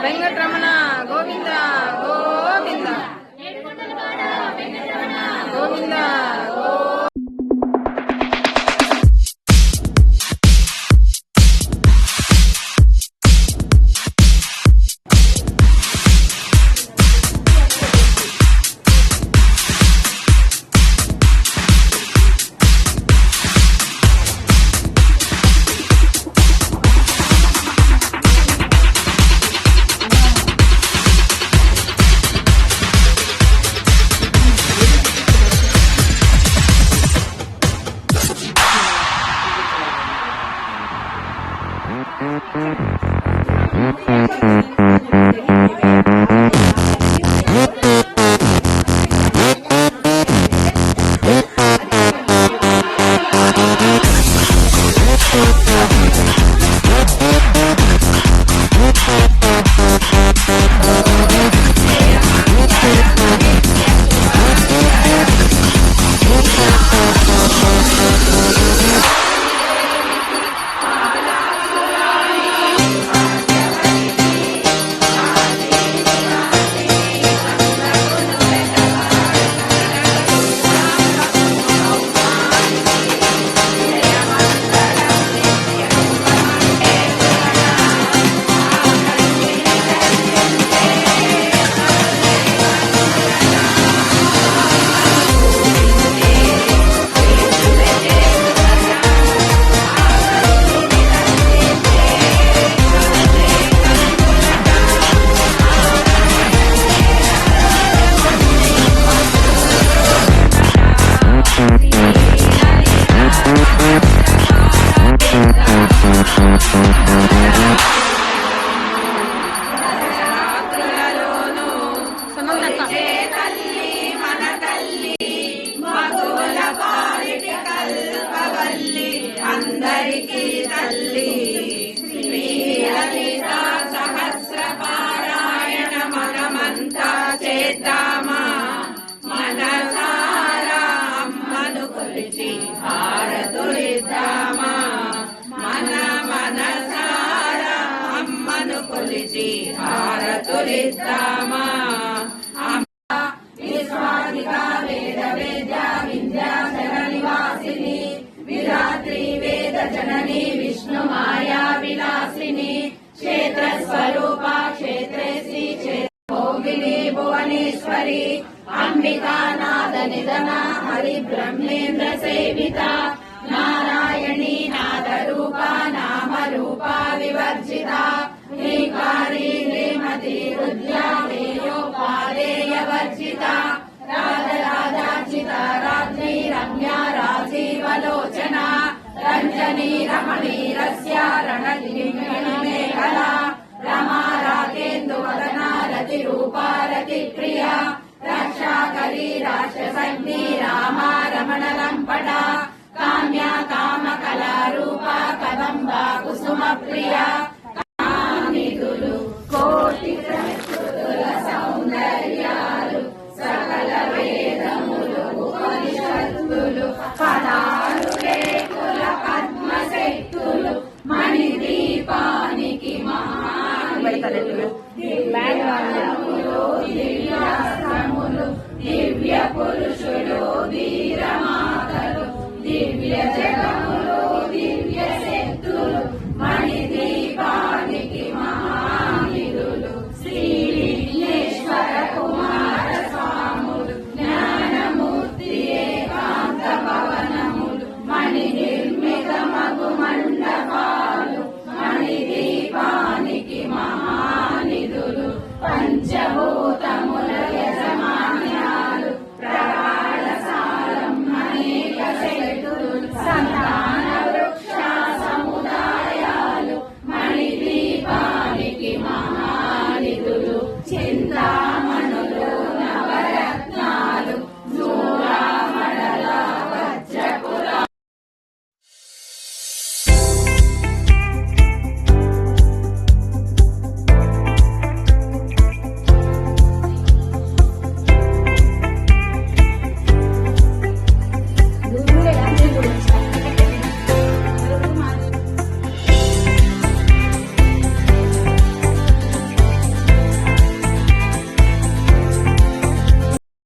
వెంకటరమణ గోవింద గోవింద గోవింద అందరికీ తల్లి శ్రీ లలిత సహస్ర పారాయణ మనమంతా చేద్దామా మనసారా అమ్మను కొలిచి హారతులిద్దామా మనసారా అమ్మను కొలిచి హారతులిద్దామా जननी विष्णु माया विलासिनी क्षेत्र स्वरूपा क्षेत्रेसी क्षेत्रोगिनी भुवनेश्वरी अंबिका नाद निधना हरि ब्रह्मेन्द्र सेविता नारायणी नाद रूपा नाम रूपा विवर्जिता ह्रीकारी ह्रीमती रुद्रा हेयोपादेय वर्जिता राधार्चिता रात्रि रम्या राजीवलोचना रंजनी रमणी रस्या रणलिंगला रमा राकेन्दुवदना रतिरूपा रतिप्रिया रक्षाकरी राक्षसग्नि रामा रमण लंपटा काम्या कामकला रूपा कदम